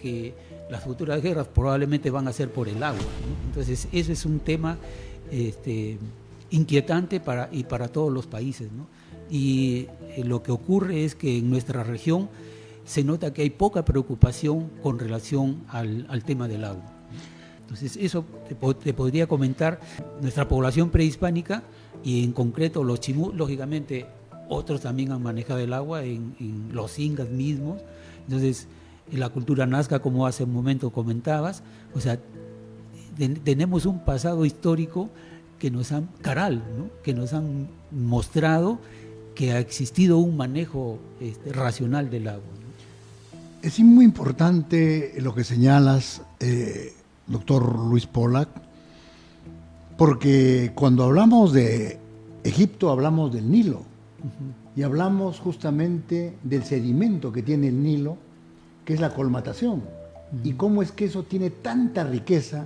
que las futuras guerras probablemente van a ser por el agua, ¿no? Entonces, eso es un tema inquietante para todos los países, ¿no? Y lo que ocurre es que en nuestra región se nota que hay poca preocupación con relación al tema del agua. Entonces, eso te podría comentar. Nuestra población prehispánica, y en concreto los chimú, lógicamente otros también han manejado el agua, en los incas mismos. Entonces, en la cultura nazca, como hace un momento comentabas, o sea, tenemos un pasado histórico que nos han, caral, ¿no? Que nos han mostrado que ha existido un manejo racional del agua, ¿no? Es muy importante lo que señalas, doctor Luis Pollack, porque cuando hablamos de Egipto hablamos del Nilo, y hablamos justamente del sedimento que tiene el Nilo, que es la colmatación, y cómo es que eso tiene tanta riqueza,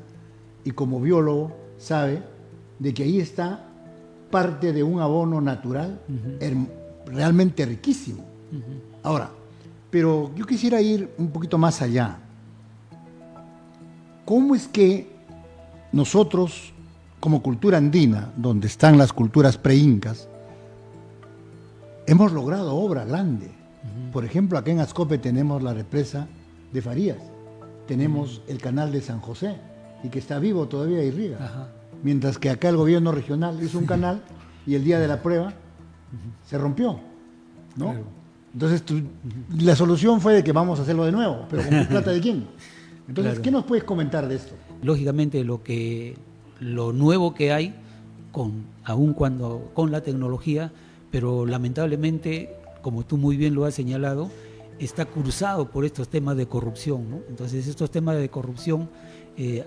y como biólogo sabe de que ahí está parte de un abono natural realmente riquísimo. Ahora, pero yo quisiera ir un poquito más allá. ¿Cómo es que nosotros, como cultura andina, donde están las culturas pre-incas, hemos logrado obra grande? Por ejemplo, acá en Ascope tenemos la represa de Farías, tenemos el canal de San José, y que está vivo todavía y riega. Mientras que acá el gobierno regional hizo un canal y el día de la prueba se rompió, ¿no? Claro. Entonces la solución fue de que vamos a hacerlo de nuevo, pero ¿con plata de quién? Entonces, claro. ¿Qué nos puedes comentar de esto? Lógicamente lo nuevo que hay, aun cuando con la tecnología, pero lamentablemente, como tú muy bien lo has señalado, está cruzado por estos temas de corrupción, ¿no? Entonces estos temas de corrupción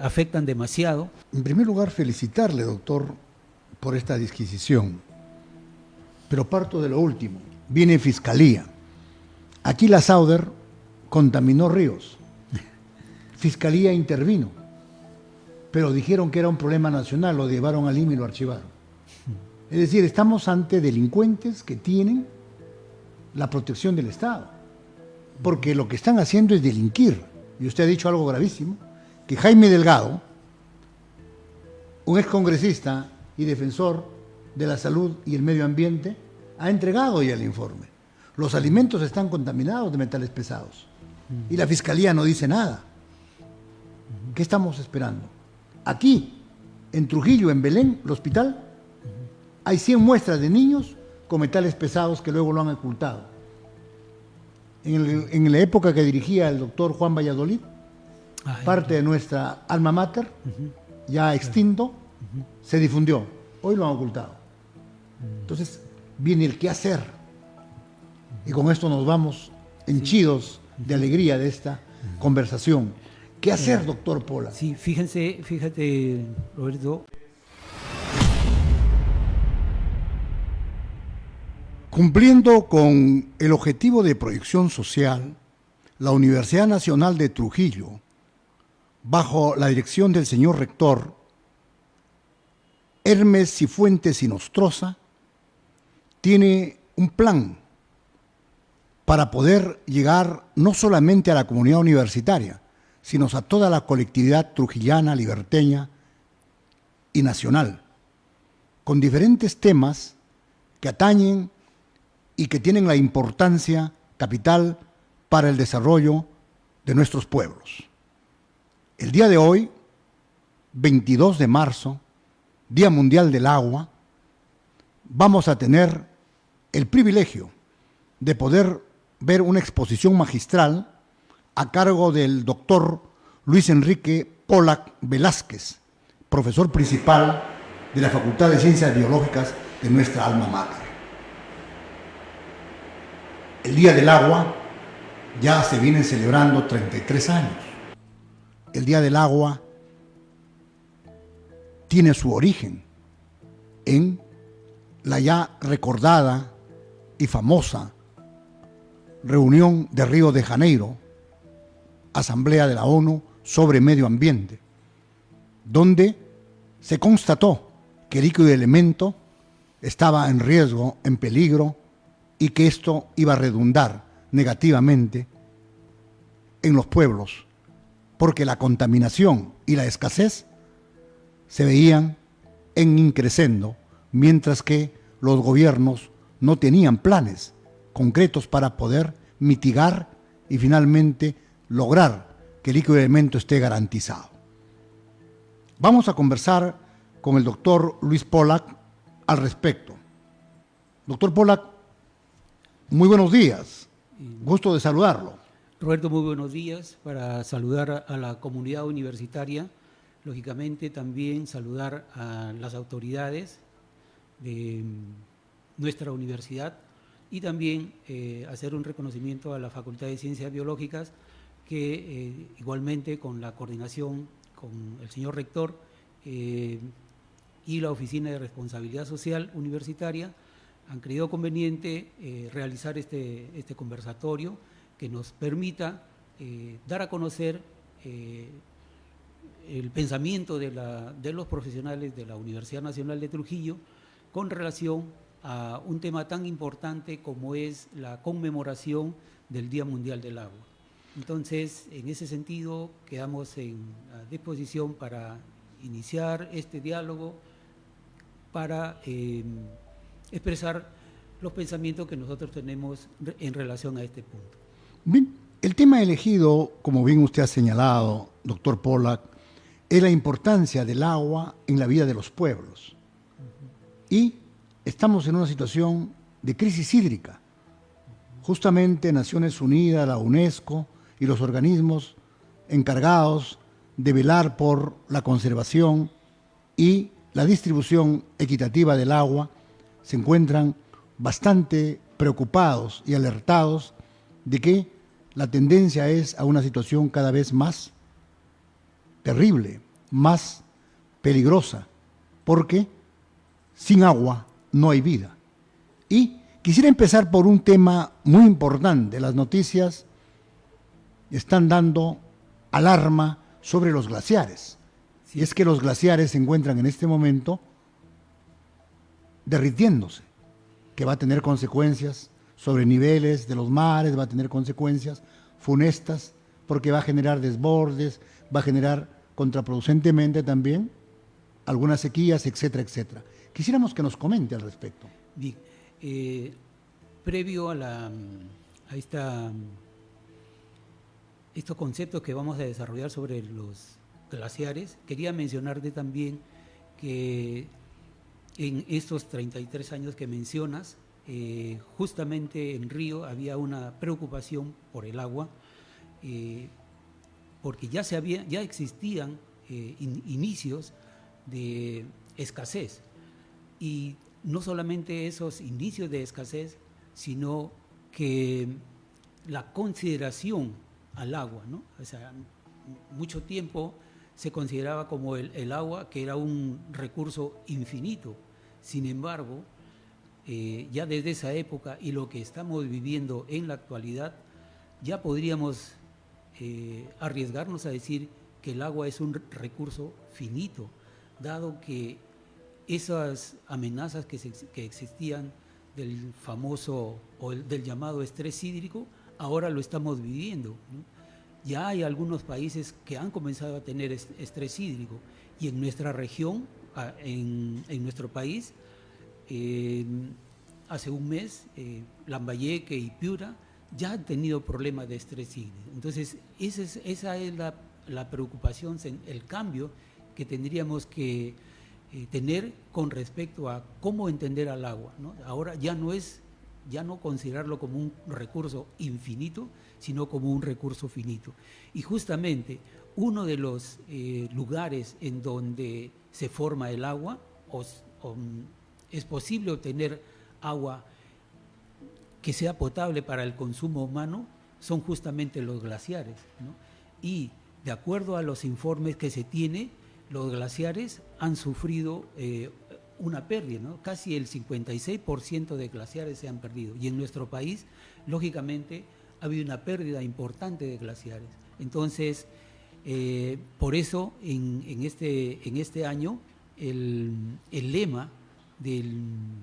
afectan demasiado. En primer lugar, felicitarle, doctor, por esta disquisición, pero parto de lo último. Viene Fiscalía. Aquí la Sauder contaminó ríos. Fiscalía intervino, pero dijeron que era un problema nacional, lo llevaron al IMI y lo archivaron. Es decir, estamos ante delincuentes que tienen la protección del Estado, porque lo que están haciendo es delinquir. Y usted ha dicho algo gravísimo, que Jaime Delgado, un excongresista y defensor de la salud y el medio ambiente, ha entregado ya el informe. Los alimentos están contaminados de metales pesados y la Fiscalía no dice nada. ¿Qué estamos esperando? Aquí, en Trujillo, en Belén, el hospital, hay 100 muestras de niños con metales pesados que luego lo han ocultado. En la época que dirigía el doctor Juan Valladolid, parte de nuestra alma mater, ya extinto, se difundió. Hoy lo han ocultado. Entonces, viene el qué hacer. Y con esto nos vamos henchidos de alegría de esta conversación. ¿Qué hacer, doctor Pollack? Sí, fíjate, Roberto. Cumpliendo con el objetivo de proyección social, la Universidad Nacional de Trujillo, bajo la dirección del señor rector Hermes Cifuentes y Nostroza, tiene un plan para poder llegar no solamente a la comunidad universitaria, sino a toda la colectividad trujillana, liberteña y nacional, con diferentes temas que atañen y que tienen la importancia capital para el desarrollo de nuestros pueblos. El día de hoy, 22 de marzo, Día Mundial del Agua, vamos a tener el privilegio de poder ver una exposición magistral a cargo del doctor Luis Enrique Pollack Velázquez, profesor principal de la Facultad de Ciencias Biológicas de nuestra alma mater. El Día del Agua ya se vienen celebrando 33 años. El Día del Agua tiene su origen en la ya recordada y famosa reunión de Río de Janeiro, Asamblea de la ONU sobre Medio Ambiente, donde se constató que el líquido elemento estaba en riesgo, en peligro, y que esto iba a redundar negativamente en los pueblos porque la contaminación y la escasez se veían en increscendo, mientras que los gobiernos no tenían planes concretos para poder mitigar y finalmente lograr que el líquido de elemento esté garantizado. Vamos a conversar con el doctor Luis Pollack al respecto. Doctor Pollack, muy buenos días. Gusto de saludarlo. Roberto, muy buenos días. Para saludar a la comunidad universitaria, lógicamente también saludar a las autoridades de nuestra universidad y también hacer un reconocimiento a la Facultad de Ciencias Biológicas que igualmente con la coordinación con el señor rector y la Oficina de Responsabilidad Social Universitaria han creído conveniente realizar este conversatorio que nos permita dar a conocer el pensamiento de los profesionales de la Universidad Nacional de Trujillo con relación a un tema tan importante como es la conmemoración del Día Mundial del Agua. Entonces, en ese sentido, quedamos en disposición para iniciar este diálogo, para expresar los pensamientos que nosotros tenemos en relación a este punto. Bien, el tema elegido, como bien usted ha señalado, doctor Pollack, es la importancia del agua en la vida de los pueblos. Y estamos en una situación de crisis hídrica. Justamente Naciones Unidas, la UNESCO y los organismos encargados de velar por la conservación y la distribución equitativa del agua se encuentran bastante preocupados y alertados de que la tendencia es a una situación cada vez más terrible, más peligrosa, porque sin agua no hay vida. Y quisiera empezar por un tema muy importante. Las noticias están dando alarma sobre los glaciares. Sí. Y es que los glaciares se encuentran en este momento derritiéndose, que va a tener consecuencias sobre niveles de los mares, va a tener consecuencias funestas, porque va a generar desbordes, va a generar contraproducentemente también algunas sequías, etcétera, etcétera. Quisiéramos que nos comente al respecto. Bien, previo a estos conceptos que vamos a desarrollar sobre los glaciares, quería mencionarte también que en estos 33 años que mencionas, justamente en Río había una preocupación por el agua, porque ya existían inicios de escasez, y no solamente esos inicios de escasez, sino que la consideración al agua, ¿no? O sea, mucho tiempo se consideraba como el agua que era un recurso infinito. Sin embargo, ya desde esa época y lo que estamos viviendo en la actualidad, ya podríamos arriesgarnos a decir que el agua es un recurso finito, dado que esas amenazas que existían del famoso o del llamado estrés hídrico, ahora lo estamos viviendo, ¿no? Ya hay algunos países que han comenzado a tener estrés hídrico, y en nuestra región, en nuestro país, hace un mes, Lambayeque y Piura ya han tenido problemas de estrés hídrico. Entonces, esa es la preocupación, el cambio que tendríamos que tener con respecto a cómo entender al agua, ¿no? Ahora ya no considerarlo como un recurso infinito, sino como un recurso finito. Y justamente uno de los lugares en donde se forma el agua, es posible obtener agua que sea potable para el consumo humano, son justamente los glaciares, ¿no? Y de acuerdo a los informes que se tiene, los glaciares han sufrido una pérdida, ¿no? Casi el 56% de glaciares se han perdido. Y en nuestro país, lógicamente, ha habido una pérdida importante de glaciares. Entonces, por eso, en este año, el lema del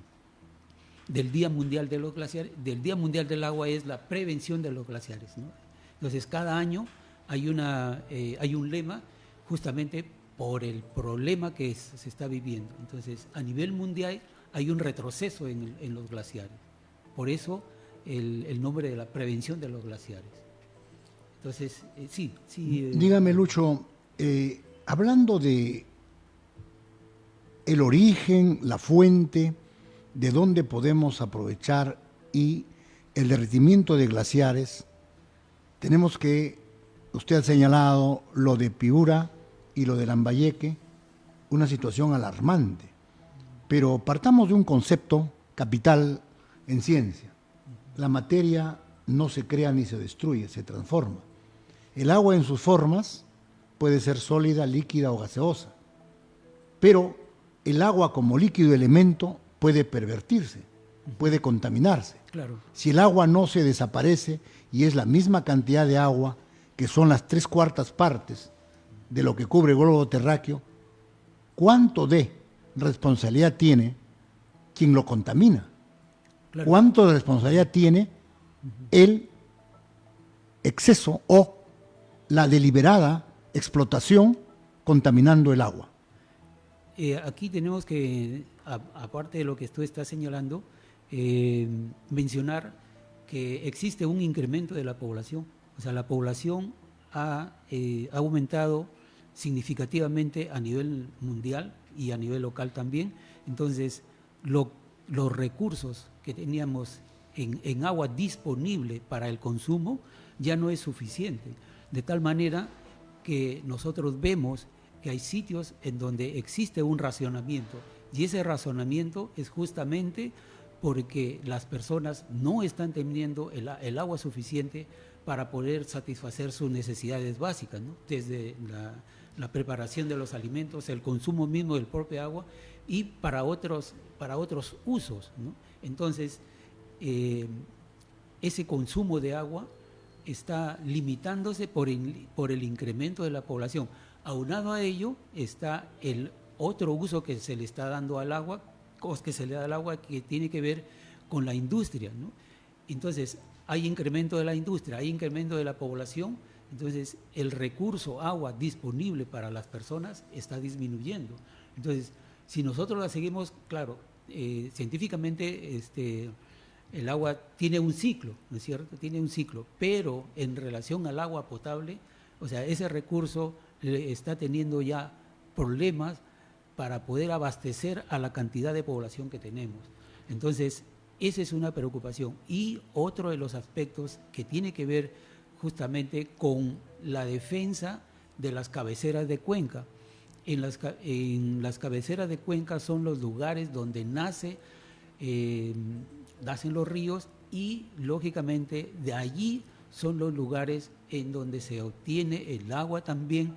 Día Mundial de los Glaciares, del Día Mundial del Agua, es la prevención de los glaciares, ¿no? Entonces, cada año hay un lema justamente por el problema que se está viviendo. Entonces, a nivel mundial hay un retroceso en los glaciares. Por eso el nombre de la prevención de los glaciares. Entonces, sí. Dígame, Lucho, hablando de el origen, la fuente, de dónde podemos aprovechar y el derretimiento de glaciares, tenemos que, usted ha señalado lo de Piura y lo de Lambayeque, una situación alarmante. Pero partamos de un concepto capital en ciencia. La materia no se crea ni se destruye, se transforma. El agua en sus formas puede ser sólida, líquida o gaseosa, pero el agua como líquido elemento puede pervertirse, puede contaminarse. Claro. Si el agua no se desaparece y es la misma cantidad de agua, que son las 3/4 partes de lo que cubre el globo terráqueo, ¿cuánto de responsabilidad tiene quien lo contamina? Claro. ¿Cuánto de responsabilidad tiene el exceso o la deliberada explotación contaminando el agua? Aquí tenemos que, aparte de lo que tú estás señalando, mencionar que existe un incremento de la población. O sea, la población ha aumentado significativamente a nivel mundial y a nivel local también. Entonces, los recursos que teníamos en agua disponible para el consumo ya no es suficiente. De tal manera que nosotros vemos que hay sitios en donde existe un racionamiento, y ese racionamiento es justamente porque las personas no están teniendo el agua suficiente para poder satisfacer sus necesidades básicas, ¿no? Desde la preparación de los alimentos, el consumo mismo del propio agua y para otros usos, ¿no? Entonces, ese consumo de agua está limitándose por el incremento de la población. Aunado a ello está el otro uso que se le está dando al agua, que se le da al agua, que tiene que ver con la industria, ¿no? Entonces, hay incremento de la industria, hay incremento de la población, entonces el recurso agua disponible para las personas está disminuyendo. Entonces, si nosotros la seguimos, claro, científicamente el agua tiene un ciclo, ¿no es cierto? Tiene un ciclo, pero en relación al agua potable, o sea, ese recurso está teniendo ya problemas para poder abastecer a la cantidad de población que tenemos. Entonces, esa es una preocupación. Y otro de los aspectos que tiene que ver justamente con la defensa de las cabeceras de cuenca. En las cabeceras de cuenca son los lugares donde nacen los ríos y, lógicamente, de allí son los lugares en donde se obtiene el agua también,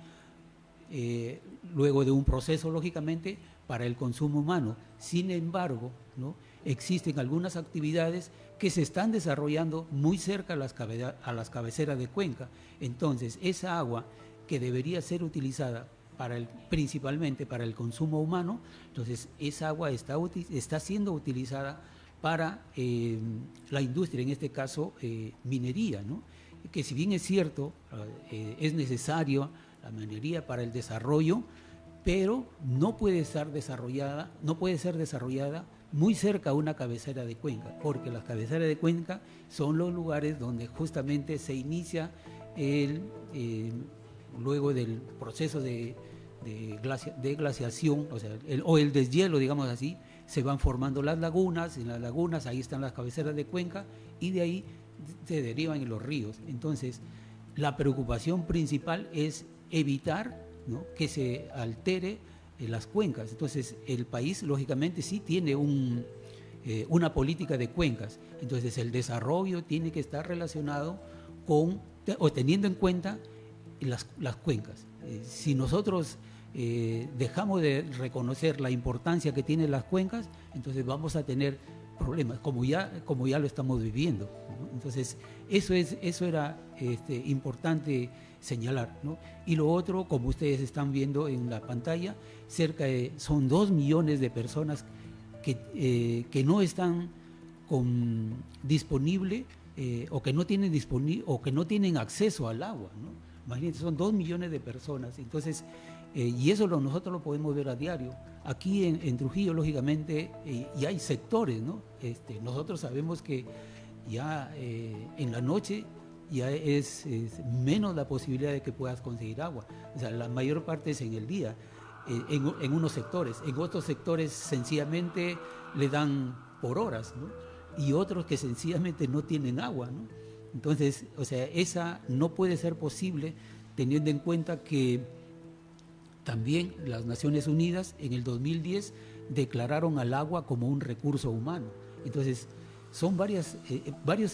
luego de un proceso, lógicamente, para el consumo humano. Sin embargo, ¿no?, existen algunas actividades que se están desarrollando muy cerca a las cabeceras de cuenca. Entonces, esa agua que debería ser utilizada principalmente para el consumo humano, entonces esa agua está siendo utilizada para la industria, en este caso minería, ¿no? Que si bien es cierto, es necesario la minería para el desarrollo, pero no puede ser desarrollada muy cerca a una cabecera de cuenca, porque las cabeceras de cuenca son los lugares donde justamente se inicia luego del proceso de glaciación, o el deshielo, digamos así, se van formando las lagunas, en las lagunas ahí están las cabeceras de cuenca y de ahí se derivan en los ríos. Entonces, la preocupación principal es evitar, ¿no?, que se altere las cuencas. Entonces, el país, lógicamente, sí tiene una política de cuencas. Entonces, el desarrollo tiene que estar relacionado teniendo en cuenta las cuencas. Si nosotros dejamos de reconocer la importancia que tienen las cuencas, entonces vamos a tener problemas, como ya lo estamos viviendo, ¿no? Entonces, eso era importante señalar, ¿no? Y lo otro, como ustedes están viendo en la pantalla, son 2 millones de personas que no están disponible o que no tienen acceso al agua, ¿no? Imagínense, son 2 millones de personas. Entonces, y eso nosotros lo podemos ver a diario. Aquí en Trujillo, lógicamente, ya hay sectores, ¿no? Nosotros sabemos que ya en la noche ya es menos la posibilidad de que puedas conseguir agua. O sea, la mayor parte es en el día, en unos sectores. En otros sectores sencillamente le dan por horas, ¿no? Y otros que sencillamente no tienen agua, ¿no? Entonces, o sea, esa no puede ser posible teniendo en cuenta que también las Naciones Unidas en el 2010 declararon al agua como un recurso humano. Entonces, son varios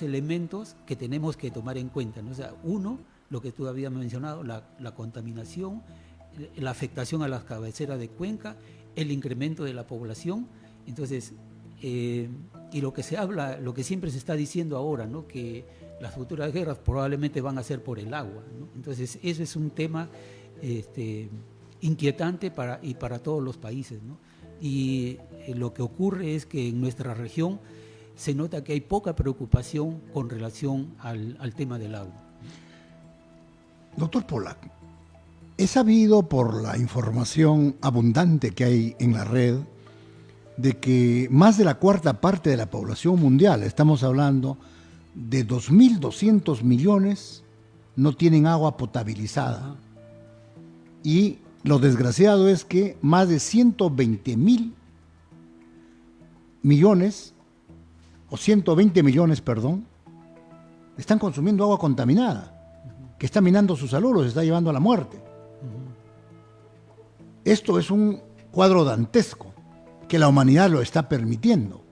elementos que tenemos que tomar en cuenta, ¿no? O sea, uno, lo que tú habías mencionado, la contaminación, la afectación a las cabeceras de cuenca, el incremento de la población. Entonces, y lo que se habla, lo que siempre se está diciendo ahora, ¿no? Que las futuras guerras probablemente van a ser por el agua, ¿no? Entonces, eso es un tema inquietante para todos los países, ¿no? Y lo que ocurre es que en nuestra región se nota que hay poca preocupación con relación al tema del agua. Doctor Pollack, he sabido por la información abundante que hay en la red de que más de la cuarta parte de la población mundial, estamos hablando de 2.200 millones, no tienen agua potabilizada. Y lo desgraciado es que más de 120 millones, perdón, están consumiendo agua contaminada, que está minando su salud, los está llevando a la muerte. Esto es un cuadro dantesco que la humanidad lo está permitiendo.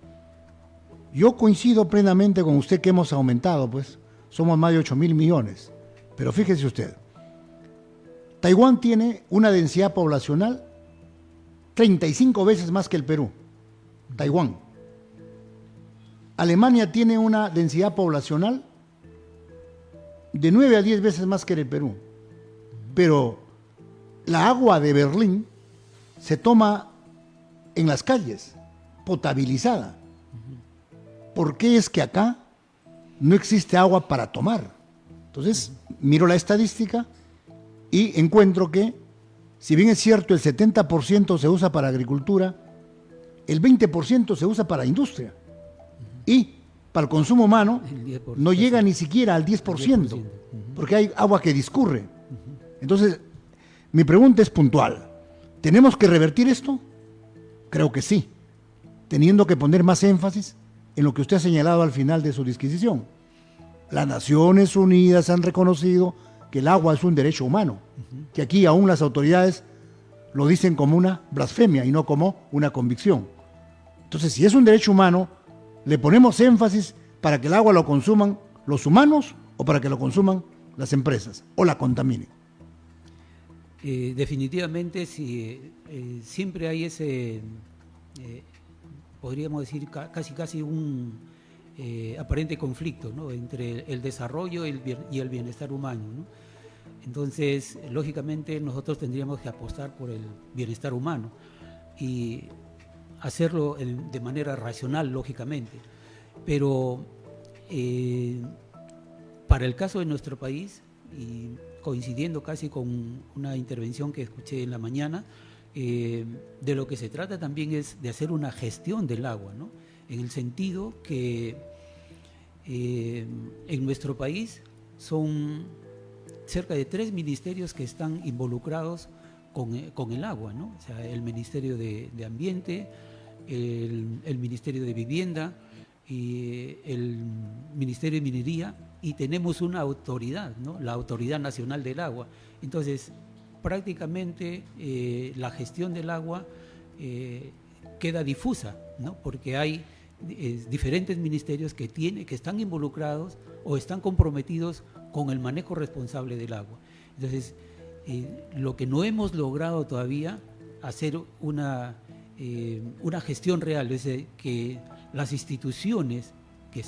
Yo coincido plenamente con usted que hemos aumentado, pues somos más de 8.000 millones. Pero fíjese usted, Taiwán tiene una densidad poblacional 35 veces más que el Perú. Taiwán. Alemania tiene una densidad poblacional de 9 a 10 veces más que el Perú. Pero la agua de Berlín se toma en las calles, potabilizada. ¿Por qué es que acá no existe agua para tomar? Entonces, miro la estadística y encuentro que, si bien es cierto el 70% se usa para agricultura, el 20% se usa para industria. Y para el consumo humano no llega ni siquiera al 10%, porque hay agua que discurre. Entonces, mi pregunta es puntual. ¿Tenemos que revertir esto? Creo que sí, teniendo que poner más énfasis en lo que usted ha señalado al final de su disquisición. Las Naciones Unidas han reconocido que el agua es un derecho humano, que aquí aún las autoridades lo dicen como una blasfemia y no como una convicción. Entonces, si es un derecho humano, ¿le ponemos énfasis para que el agua lo consuman los humanos o para que lo consuman las empresas o la contaminen? Definitivamente, siempre hay ese, podríamos decir, casi un aparente conflicto, ¿no? Entre el desarrollo y el bienestar humano, ¿no? Entonces, lógicamente, nosotros tendríamos que apostar por el bienestar humano y hacerlo de manera racional, lógicamente. Pero para el caso de nuestro país, y coincidiendo casi con una intervención que escuché en la mañana, de lo que se trata también es de hacer una gestión del agua, ¿no? En el sentido que en nuestro país son cerca de 3 ministerios que están involucrados con el agua, ¿no? O sea, el Ministerio de Ambiente, el Ministerio de Vivienda y el Ministerio de Minería, y tenemos una autoridad, ¿no? La Autoridad Nacional del Agua. Entonces, prácticamente la gestión del agua queda difusa, ¿no? Porque hay diferentes ministerios que están involucrados o están comprometidos con el manejo responsable del agua. Entonces, lo que no hemos logrado todavía hacer una gestión real, es decir, que las instituciones que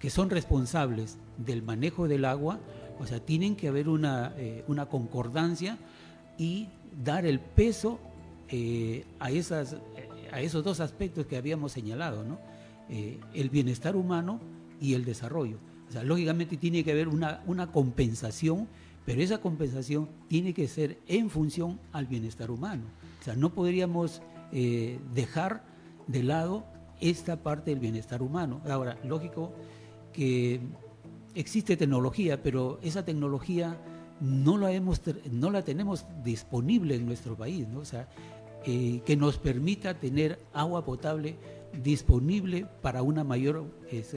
son responsables del manejo del agua, o sea, tienen que haber una concordancia y dar el peso a esos dos aspectos que habíamos señalado, ¿no? El bienestar humano y el desarrollo. O sea, lógicamente tiene que haber una compensación, pero esa compensación tiene que ser en función al bienestar humano. O sea, no podríamos dejar de lado esta parte del bienestar humano. Ahora, lógico que existe tecnología, pero esa tecnología no la tenemos disponible en nuestro país, ¿no? O sea, que nos permita tener agua potable disponible para una mayor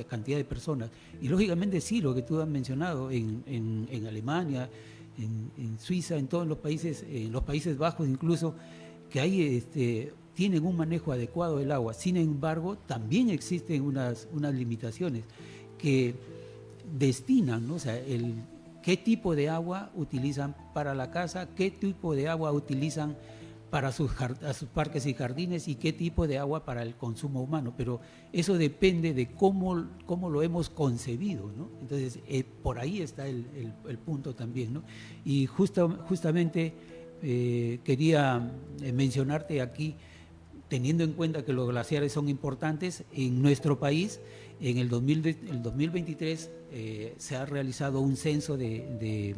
cantidad de personas. Y lógicamente sí, lo que tú has mencionado, en Alemania, en Suiza, en todos los Países Bajos incluso, que hay tienen un manejo adecuado del agua. Sin embargo, también existen unas limitaciones que destinan, ¿no? O sea, qué tipo de agua utilizan para la casa, qué tipo de agua utilizan para sus parques y jardines y qué tipo de agua para el consumo humano. Pero eso depende de cómo lo hemos concebido, ¿no? Entonces, por ahí está el punto también, ¿no? Y justamente quería mencionarte aquí, teniendo en cuenta que los glaciares son importantes, en nuestro país, en el 2023 se ha realizado un censo de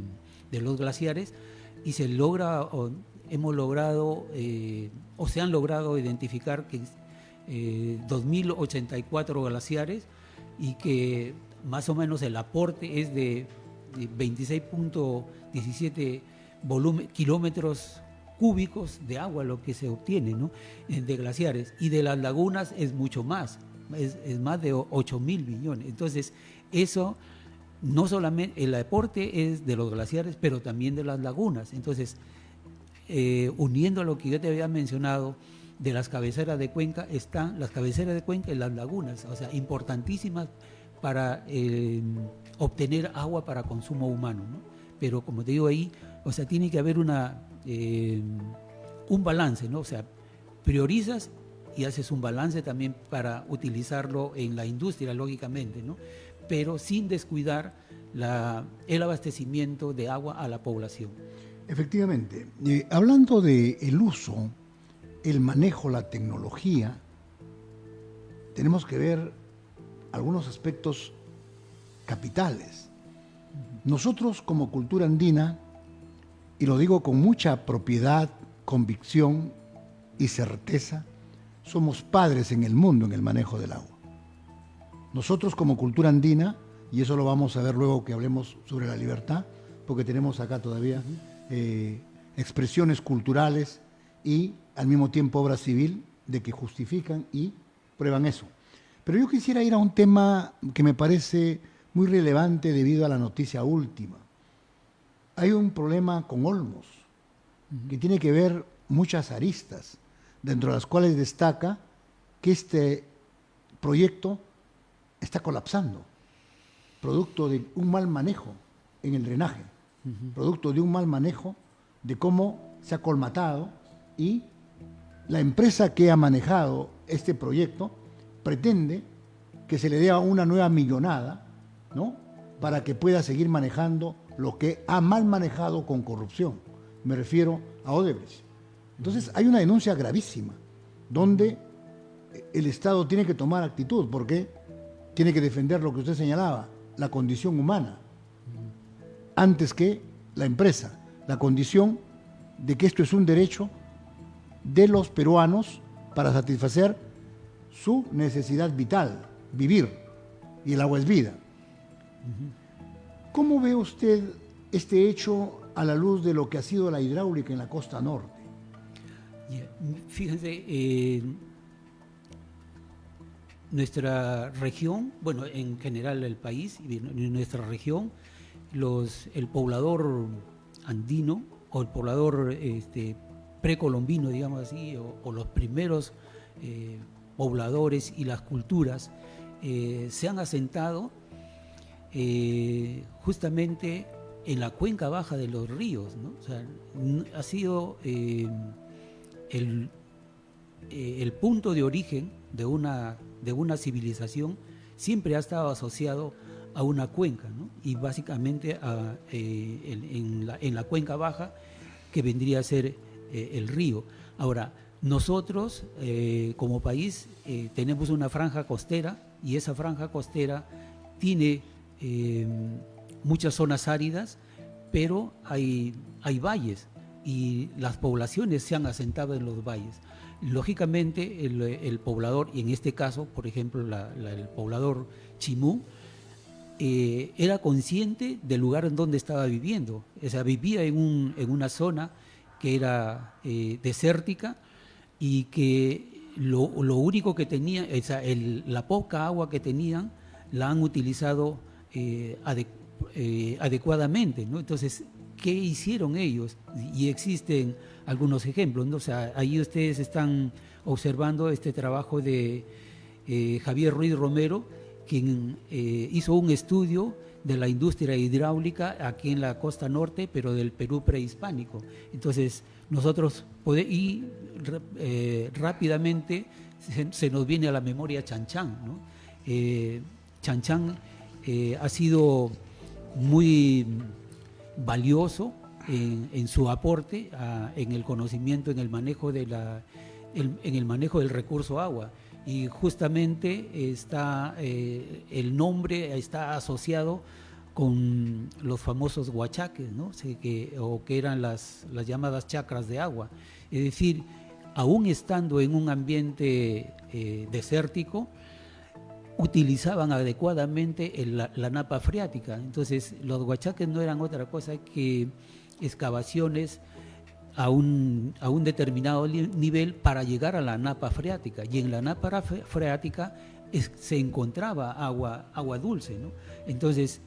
los glaciares y se han logrado identificar que 2.084 glaciares y que más o menos el aporte es de 26.17 kilómetros cúbicos de agua lo que se obtiene, ¿no? De glaciares, y de las lagunas es mucho más, es más de 8.000 millones. Entonces, eso no solamente el aporte es de los glaciares, pero también de las lagunas. Entonces, uniendo a lo que yo te había mencionado de las cabeceras de cuenca, están las cabeceras de cuenca y las lagunas, o sea, importantísimas para obtener agua para consumo humano, ¿no? Pero como te digo ahí, o sea, tiene que haber un balance, ¿no? O sea, priorizas y haces un balance también para utilizarlo en la industria, lógicamente, ¿no? Pero sin descuidar el abastecimiento de agua a la población. Efectivamente. Hablando del uso, el manejo, la tecnología, tenemos que ver algunos aspectos capitales. Nosotros como cultura andina, y lo digo con mucha propiedad, convicción y certeza, somos padres en el mundo en el manejo del agua. Nosotros como cultura andina, y eso lo vamos a ver luego que hablemos sobre la libertad, porque tenemos acá todavía expresiones culturales y al mismo tiempo obra civil de que justifican y prueban eso. Pero yo quisiera ir a un tema que me parece muy relevante debido a la noticia última. Hay un problema con Olmos, que tiene que ver muchas aristas, dentro de las cuales destaca que este proyecto está colapsando, producto de un mal manejo en el drenaje, producto de un mal manejo de cómo se ha colmatado, y la empresa que ha manejado este proyecto pretende que se le dé una nueva millonada, ¿no?, para que pueda seguir manejando lo que ha mal manejado con corrupción. Me refiero a Odebrecht. Entonces hay una denuncia gravísima donde el Estado tiene que tomar actitud, porque tiene que defender lo que usted señalaba, la condición humana, antes que la empresa, la condición de que esto es un derecho de los peruanos para satisfacer su necesidad vital, vivir, y el agua es vida. ¿Cómo ve usted este hecho a la luz de lo que ha sido la hidráulica en la costa norte? Fíjense, nuestra región, bueno, en general el país y nuestra región, el poblador andino o el poblador precolombino, digamos así, o los primeros pobladores y las culturas se han asentado justamente en la cuenca baja de los ríos, ¿no? O sea, ha sido el punto de origen de una civilización, siempre ha estado asociado a una cuenca, ¿no? Y básicamente en la cuenca baja, que vendría a ser el río. Ahora, nosotros como país tenemos una franja costera, y esa franja costera tiene eh, muchas zonas áridas, pero hay valles y las poblaciones se han asentado en los valles. Lógicamente el poblador, y en este caso, por ejemplo, el poblador Chimú, era consciente del lugar en donde estaba viviendo. O sea, vivía en una zona que era desértica y que lo único que tenía, o sea, la poca agua que tenían, la han utilizado adecuadamente, ¿no? Entonces, ¿qué hicieron ellos? Y existen algunos ejemplos, ¿no? O sea, ahí ustedes están observando este trabajo de Javier Ruiz Romero, quien hizo un estudio de la industria hidráulica aquí en la costa norte, pero del Perú prehispánico. Entonces, nosotros rápidamente se nos viene a la memoria Chan Chan, ¿no? Chan Chan ha sido muy valioso en su aporte en el conocimiento, en el manejo en el manejo del recurso agua. Y justamente el nombre está asociado con los famosos huachaques, ¿no? Que eran las llamadas chacras de agua. Es decir, aún estando en un ambiente desértico, utilizaban adecuadamente la napa freática. Entonces, los huachaques no eran otra cosa que excavaciones a un determinado nivel para llegar a la napa freática, y en la napa freática se encontraba agua dulce, ¿no? Entonces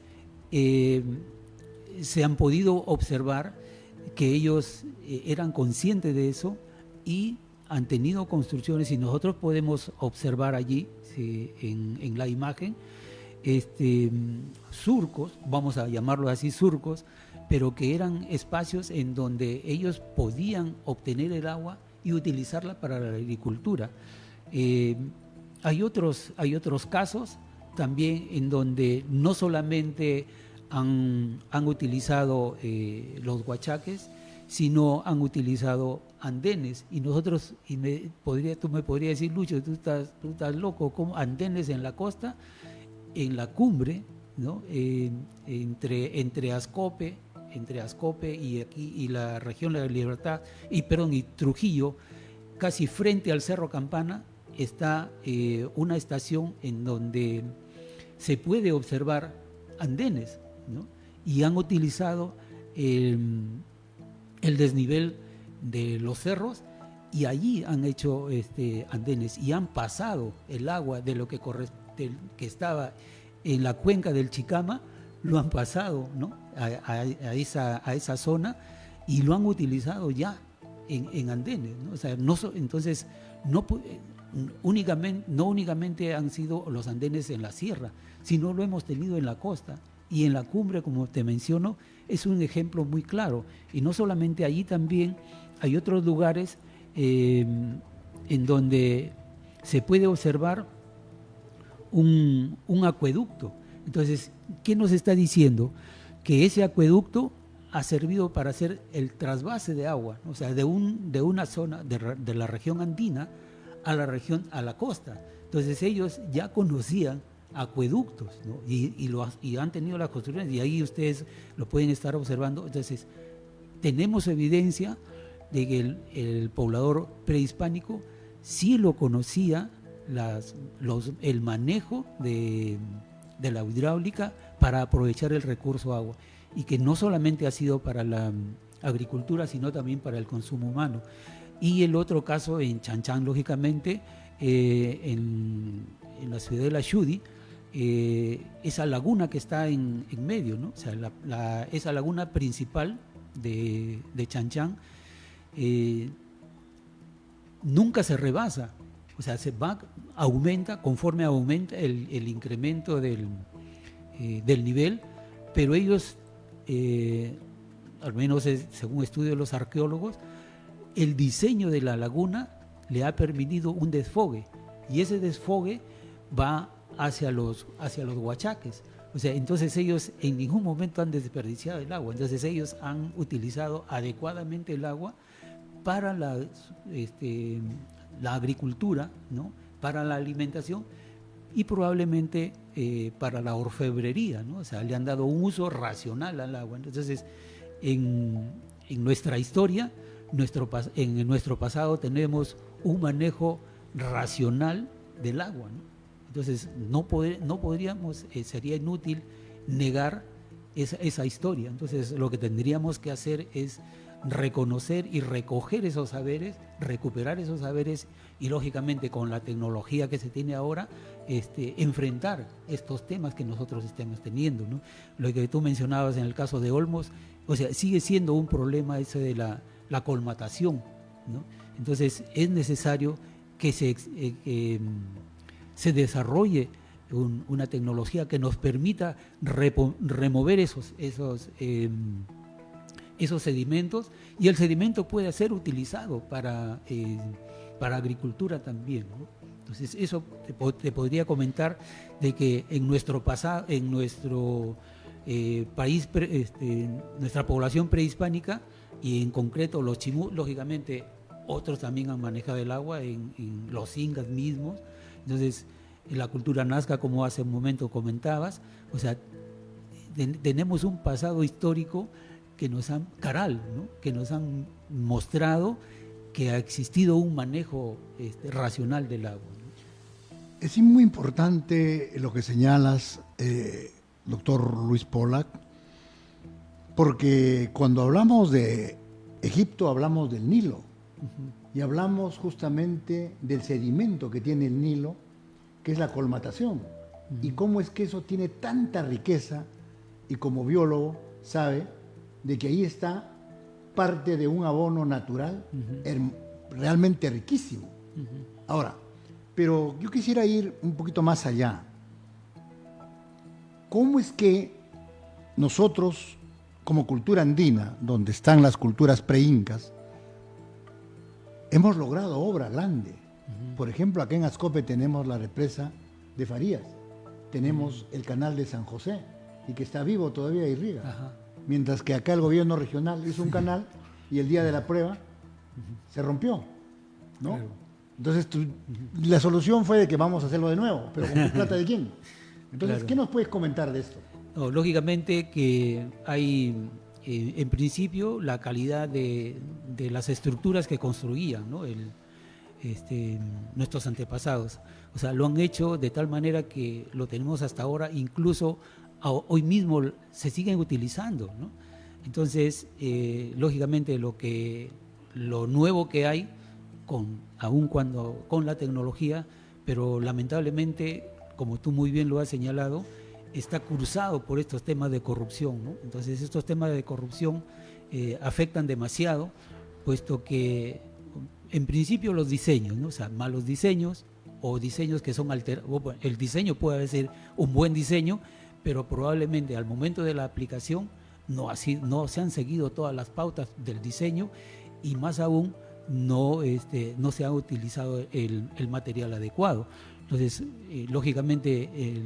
se han podido observar que ellos eran conscientes de eso y han tenido construcciones, y nosotros podemos observar allí en la imagen surcos, vamos a llamarlo así, surcos, pero que eran espacios en donde ellos podían obtener el agua y utilizarla para la agricultura. Hay otros casos también en donde no solamente han utilizado los huachaques, sino han utilizado andenes. Y nosotros, tú me podrías decir, Lucho, tú estás loco, ¿cómo andenes en la costa, en la cumbre, ¿no? Entre Ascope y la región de la Libertad, y Trujillo, casi frente al Cerro Campana, está una estación en donde se puede observar andenes, ¿no? Y han utilizado el desnivel de los cerros, y allí han hecho andenes y han pasado el agua de lo que estaba en la cuenca del Chicama, lo han pasado, ¿no? a esa zona, y lo han utilizado ya en andenes, ¿no? O sea, entonces no únicamente han sido los andenes en la sierra, sino lo hemos tenido en la costa, y en la cumbre, como te menciono, es un ejemplo muy claro. Y no solamente allí, también hay otros lugares en donde se puede observar un acueducto. Entonces, ¿qué nos está diciendo? Que ese acueducto ha servido para hacer el trasvase de agua, ¿no? O sea, de una zona de la región andina a la costa. Entonces ellos ya conocían acueductos, ¿no? y han tenido las construcciones, y ahí ustedes lo pueden estar observando. Entonces tenemos evidencia de que el poblador prehispánico sí lo conocía, el manejo de la hidráulica para aprovechar el recurso agua, y que no solamente ha sido para la agricultura, sino también para el consumo humano. Y el otro caso en Chan Chan, lógicamente, en la ciudad de la Xudi, esa laguna que está en medio, ¿no? O sea, esa laguna principal de Chan Chan nunca se rebasa. O sea, aumenta conforme aumenta el incremento del nivel, pero ellos, al menos según estudios de los arqueólogos, el diseño de la laguna le ha permitido un desfogue, y ese desfogue va hacia los huachaques. O sea, entonces ellos en ningún momento han desperdiciado el agua. Entonces ellos han utilizado adecuadamente el agua para la agricultura, ¿no? Para la alimentación, y probablemente para la orfebrería, ¿no? O sea, le han dado un uso racional al agua. Entonces, en nuestra historia, en nuestro pasado tenemos un manejo racional del agua, ¿no? Entonces, no podríamos, sería inútil negar esa historia. Entonces, lo que tendríamos que hacer es reconocer y recoger esos saberes, recuperar esos saberes y, lógicamente, con la tecnología que se tiene ahora, enfrentar estos temas que nosotros estamos teniendo, ¿no? Lo que tú mencionabas en el caso de Olmos, o sea, sigue siendo un problema ese de la colmatación, ¿no? Entonces, es necesario que se desarrolle una tecnología que nos permita remover esos sedimentos, y el sedimento puede ser utilizado para agricultura también, ¿no? Entonces, eso te podría comentar de que en nuestro pasado, en nuestro país, nuestra población prehispánica, y en concreto los chimú, lógicamente otros también han manejado el agua, en los incas mismos. Entonces, en la cultura nazca, como hace un momento comentabas, o sea, tenemos un pasado histórico que nos han, caral, ¿no? Que nos han mostrado que ha existido un manejo racional del agua, ¿no? Es muy importante lo que señalas, doctor Luis Pollack, porque cuando hablamos de Egipto hablamos del Nilo, y hablamos justamente del sedimento que tiene el Nilo, que es la colmatación, y cómo es que eso tiene tanta riqueza, y como biólogo sabe de que ahí está parte de un abono natural realmente riquísimo. Ahora, pero yo quisiera ir un poquito más allá. ¿Cómo es que nosotros, como cultura andina, donde están las culturas pre-incas, hemos logrado obra grande? Por ejemplo, acá en Ascope tenemos la represa de Farías, tenemos el canal de San José, y que está vivo todavía y riega. Ajá. Mientras que acá el gobierno regional hizo un canal y el día de la prueba se rompió, ¿no? Claro. Entonces la solución fue de que vamos a hacerlo de nuevo, pero ¿con plata de quién? Entonces, Claro. ¿qué nos puedes comentar de esto? No, lógicamente que hay, en principio, la calidad de las estructuras que construían, ¿no? Nuestros antepasados. O sea, lo han hecho de tal manera que lo tenemos hasta ahora, incluso hoy mismo se siguen utilizando, ¿no? Entonces, lógicamente, lo nuevo que hay, aun cuando con la tecnología, pero lamentablemente, como tú muy bien lo has señalado, está cruzado por estos temas de corrupción, ¿no? Entonces, estos temas de corrupción afectan demasiado, puesto que, en principio, los diseños, ¿no? O sea, malos diseños o diseños que son el diseño puede ser un buen diseño, pero probablemente al momento de la aplicación no se han seguido todas las pautas del diseño, y más aún no se ha utilizado el material adecuado. Entonces, lógicamente,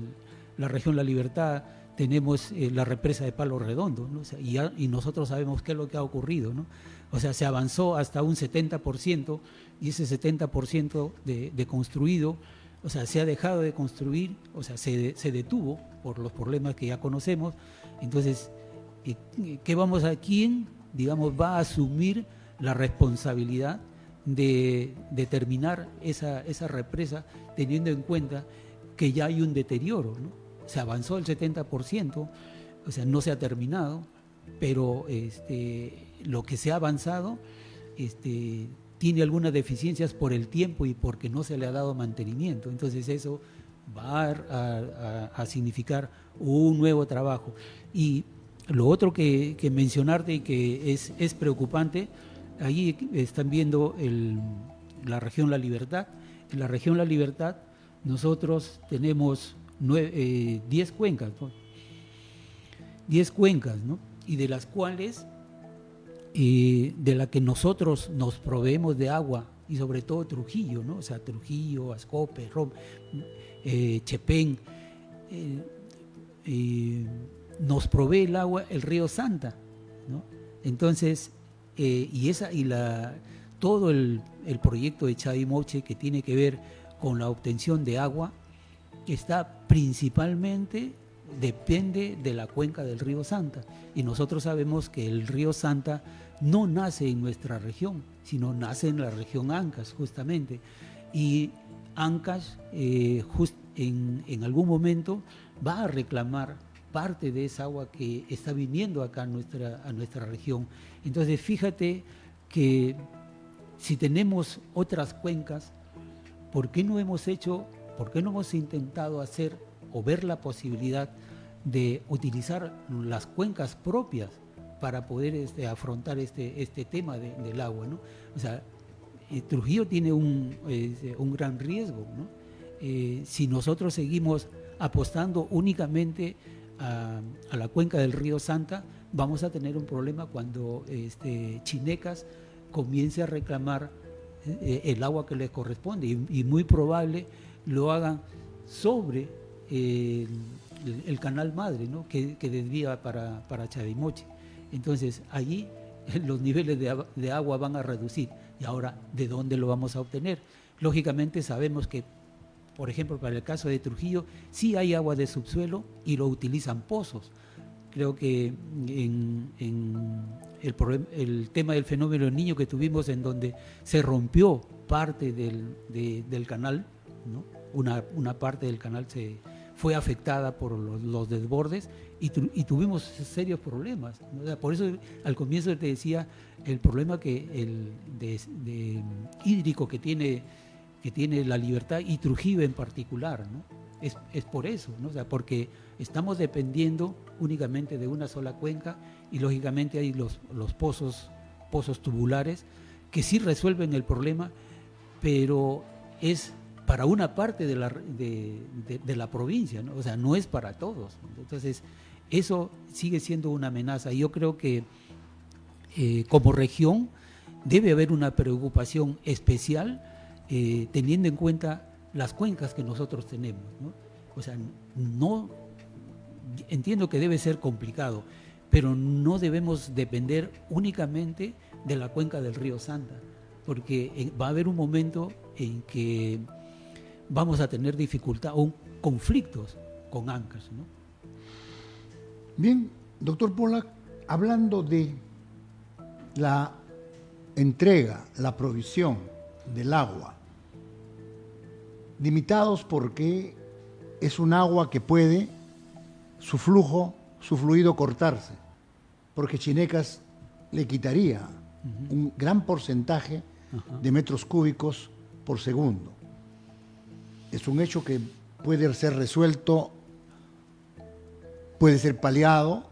la región La Libertad tenemos la represa de Palo Redondo, ¿no? O sea, y nosotros sabemos qué es lo que ha ocurrido, ¿no? O sea, se avanzó hasta un 70%, y ese 70% de construido, o sea, se ha dejado de construir, o sea, se detuvo por los problemas que ya conocemos. Entonces, ¿quién, digamos, va a asumir la responsabilidad de terminar esa represa, teniendo en cuenta que ya hay un deterioro, ¿no? Se avanzó el 70%, o sea, no se ha terminado, pero lo que se ha avanzado tiene algunas deficiencias por el tiempo y porque no se le ha dado mantenimiento. Entonces, eso va a significar un nuevo trabajo. Y lo otro que mencionarte y que es preocupante, ahí están viendo la región La Libertad. En la región La Libertad nosotros tenemos 10 cuencas, ¿no? 10 cuencas, ¿no? Y de las cuales, de la que nosotros nos proveemos de agua, y sobre todo Trujillo, ¿no? O sea, Trujillo, Ascope, Chepén, nos provee el agua el río Santa, ¿no? Entonces, todo el proyecto de Chavimoche, que tiene que ver con la obtención de agua, está principalmente, depende de la cuenca del río Santa. Y nosotros sabemos que el río Santa no nace en nuestra región, sino nace en la región Ancash, justamente. Y Ancash, en algún momento, va a reclamar parte de esa agua que está viniendo acá a nuestra región. Entonces, fíjate que si tenemos otras cuencas, ¿por qué no hemos intentado hacer o ver la posibilidad de utilizar las cuencas propias para poder afrontar este tema del agua, ¿no? O sea, Trujillo tiene un gran riesgo, ¿no? Si nosotros seguimos apostando únicamente a la cuenca del río Santa, vamos a tener un problema cuando Chinecas comience a reclamar el agua que les corresponde, y muy probable lo hagan sobre el canal madre, ¿no? que desvía para Chavimoche. Entonces allí los niveles de agua van a reducir. Y ahora, ¿de dónde lo vamos a obtener? Lógicamente sabemos que, por ejemplo, para el caso de Trujillo, sí hay agua de subsuelo y lo utilizan pozos. Creo que el tema del fenómeno del Niño que tuvimos, en donde se rompió parte del canal, ¿no? Una parte del canal fue afectada por los desbordes y tuvimos serios problemas, ¿no? O sea, por eso al comienzo te decía el problema hídrico que tiene La Libertad y Trujillo en particular, ¿no? Es por eso, ¿no? O sea, porque estamos dependiendo únicamente de una sola cuenca, y lógicamente hay los pozos tubulares que sí resuelven el problema, pero es para una parte de la provincia, ¿no? O sea, no es para todos. Entonces, eso sigue siendo una amenaza. Y yo creo que como región debe haber una preocupación especial, teniendo en cuenta las cuencas que nosotros tenemos, ¿no? O sea, no entiendo que debe ser complicado, pero no debemos depender únicamente de la cuenca del río Santa, porque va a haber un momento en que vamos a tener dificultad o conflictos con Ancash, ¿no? Bien, doctor Pollack, hablando de la entrega, la provisión del agua, limitados porque es un agua que puede su fluido cortarse, porque Chinecas le quitaría un gran porcentaje de metros cúbicos por segundo. Es un hecho que puede ser resuelto, puede ser paliado,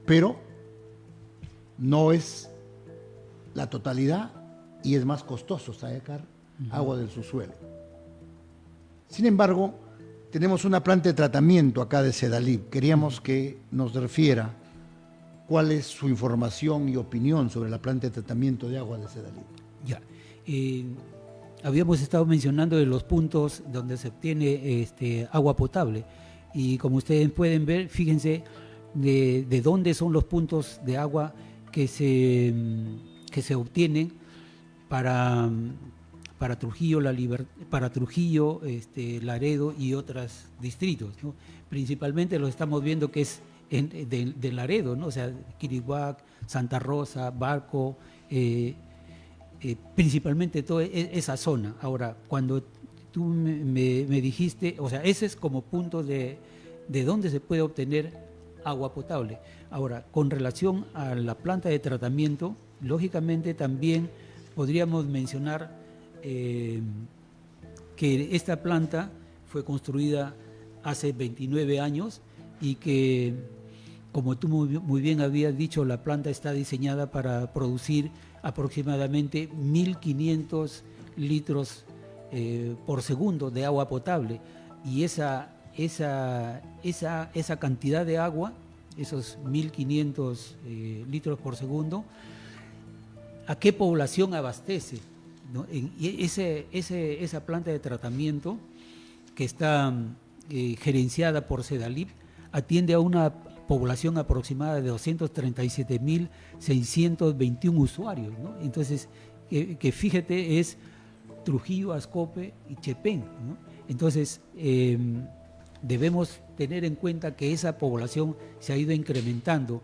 pero no es la totalidad y es más costoso sacar agua del subsuelo. Sin embargo, tenemos una planta de tratamiento acá de Sedalip. Queríamos que nos refiera cuál es su información y opinión sobre la planta de tratamiento de agua de Sedalip. Ya. Habíamos estado mencionando de los puntos donde se obtiene agua potable, y como ustedes pueden ver, fíjense de dónde son los puntos de agua que se obtienen para Trujillo, Laredo y otros distritos, ¿no? Principalmente lo estamos viendo que es de Laredo, ¿no? O sea, Quirihuac, Santa Rosa, Barco, principalmente toda esa zona. Ahora, cuando tú me dijiste, o sea, ese es como punto de dónde se puede obtener agua potable. Ahora, con relación a la planta de tratamiento, lógicamente también podríamos mencionar que esta planta fue construida hace 29 años y que, como tú muy bien habías dicho, la planta está diseñada para producir aproximadamente 1.500 litros por segundo de agua potable, y esa cantidad de agua, esos 1.500 litros por segundo, ¿a qué población abastece? ¿No? Y esa planta de tratamiento, que está gerenciada por Sedalip, atiende a una población aproximada de 237.621 usuarios, ¿no? Entonces, que fíjate, es Trujillo, Ascope y Chepén, ¿no? Entonces, debemos tener en cuenta que esa población se ha ido incrementando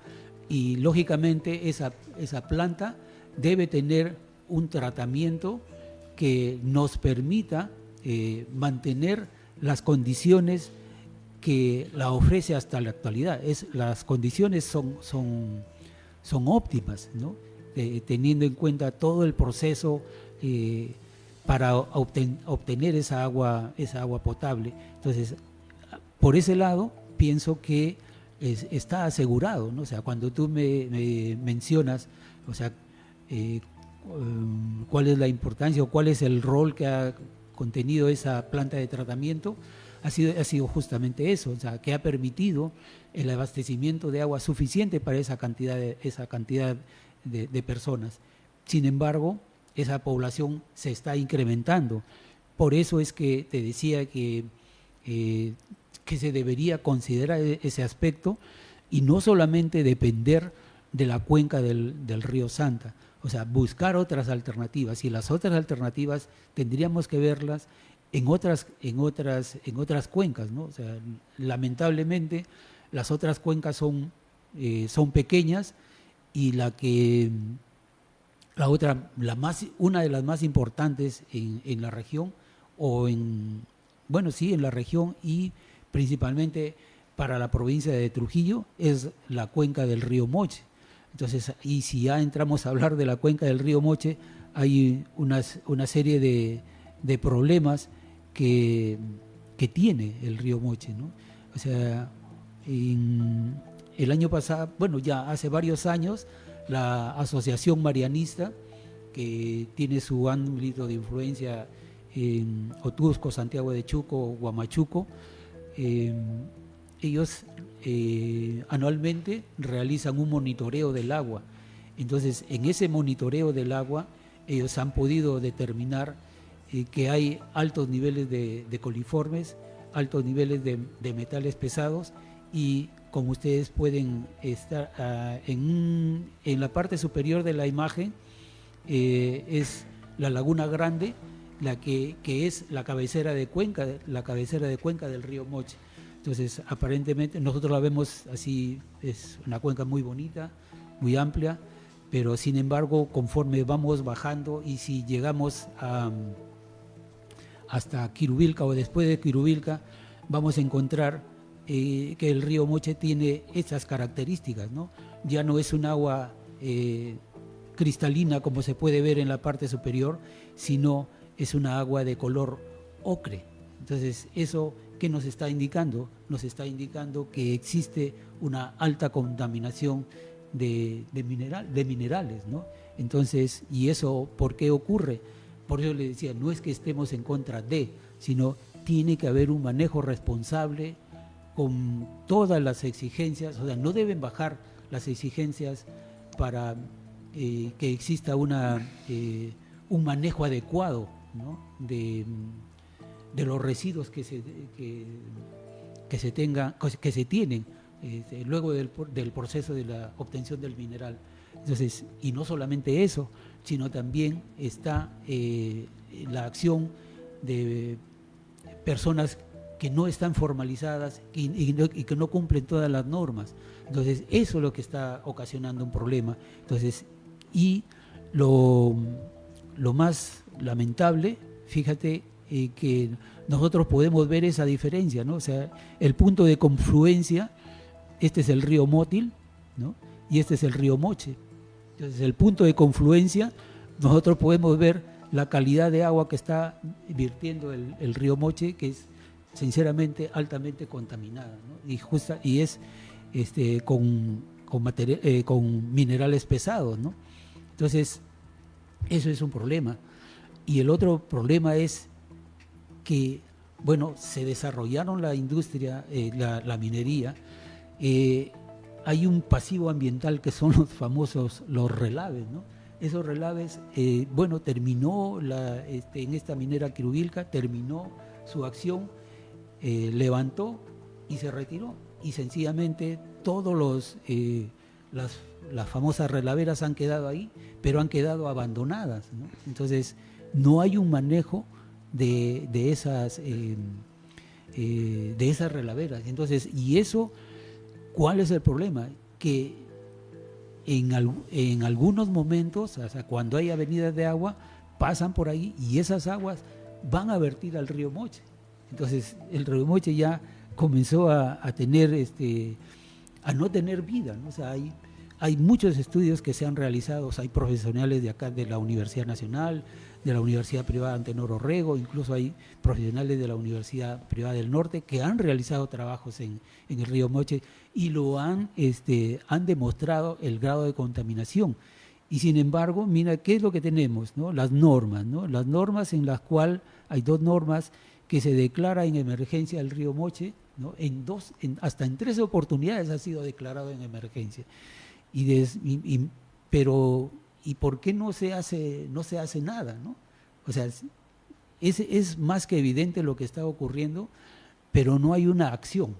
y lógicamente esa planta debe tener un tratamiento que nos permita mantener las condiciones que la ofrece hasta la actualidad. Las condiciones son óptimas, ¿no? Teniendo en cuenta todo el proceso para obtener esa agua potable. Entonces, por ese lado, pienso que está asegurado, ¿no? O sea, cuando tú me mencionas, o sea, cuál es la importancia o cuál es el rol que ha contenido esa planta de tratamiento, ha sido justamente eso, o sea, que ha permitido el abastecimiento de agua suficiente para esa cantidad de personas. Sin embargo, esa población se está incrementando. Por eso es que te decía que se debería considerar ese aspecto y no solamente depender de la cuenca del río Santa, o sea, buscar otras alternativas, y las otras alternativas tendríamos que verlas en otras cuencas, ¿no? O sea, lamentablemente las otras cuencas son pequeñas y una de las más importantes en la región, en la región y principalmente para la provincia de Trujillo, es la cuenca del río Moche. Entonces, y si ya entramos a hablar de la cuenca del río Moche, hay una serie de problemas que tiene el río Moche, ¿no? O sea, el año pasado, ya hace varios años, la Asociación Marianista, que tiene su ámbito de influencia en Otusco, Santiago de Chuco, Huamachuco, ellos anualmente realizan un monitoreo del agua. Entonces, en ese monitoreo del agua, ellos han podido determinar que hay altos niveles de coliformes, altos niveles de metales pesados, y como ustedes pueden estar en la parte superior de la imagen, es la Laguna Grande, la que es la cabecera de cuenca del río Moche. Entonces, aparentemente nosotros la vemos así, es una cuenca muy bonita, muy amplia, pero sin embargo, conforme vamos bajando y si llegamos hasta Quirubilca o después de Quirubilca, vamos a encontrar que el río Moche tiene esas características, ¿no? Ya no es un agua cristalina como se puede ver en la parte superior, sino es una agua de color ocre. Entonces, ¿eso qué nos está indicando? Nos está indicando que existe una alta contaminación de minerales, ¿no? Entonces, ¿y eso por qué ocurre? Por eso le decía, no es que estemos en contra de, sino tiene que haber un manejo responsable con todas las exigencias, o sea, no deben bajar las exigencias para que exista un manejo adecuado, ¿no? de los residuos que se tienen luego del proceso de la obtención del mineral. Entonces, y no solamente eso, sino también está la acción de personas que no están formalizadas y que no cumplen todas las normas. Entonces, eso es lo que está ocasionando un problema. Entonces, y lo más lamentable, fíjate, que nosotros podemos ver esa diferencia, ¿no? O sea, el punto de confluencia, este es el río Mótil, ¿no? Y este es el río Moche. Entonces, el punto de confluencia, nosotros podemos ver la calidad de agua que está vertiendo el río Moche, que es sinceramente altamente contaminada, ¿no? Y es con minerales pesados, ¿no? Entonces, eso es un problema. Y el otro problema es que, se desarrollaron la industria, la minería, hay un pasivo ambiental que son los relaves, ¿no? Esos relaves, terminó en esta minera Quirubilca, terminó su acción, levantó y se retiró, y sencillamente todos las famosas relaveras han quedado ahí, pero han quedado abandonadas, ¿no? Entonces, no hay un manejo de esas relaveras. Entonces, y eso, ¿cuál es el problema? Que en algunos momentos, o sea, cuando hay avenidas de agua, pasan por ahí y esas aguas van a vertir al río Moche. Entonces, el río Moche ya comenzó a tener, a no tener vida, ¿no? O sea, hay muchos estudios que se han realizado, o sea, hay profesionales de acá, de la Universidad Nacional, de la Universidad Privada Antenor Orrego, incluso hay profesionales de la Universidad Privada del Norte que han realizado trabajos en el río Moche y lo han demostrado el grado de contaminación. Y sin embargo, mira, ¿qué es lo que tenemos? ¿No? Las normas, ¿no? Las normas en las cuales hay 2 normas que se declara en emergencia el río Moche, ¿no? Hasta en 3 oportunidades ha sido declarado en emergencia. Pero ¿y por qué no se hace nada, ¿no? O sea, es más que evidente lo que está ocurriendo, pero no hay una acción,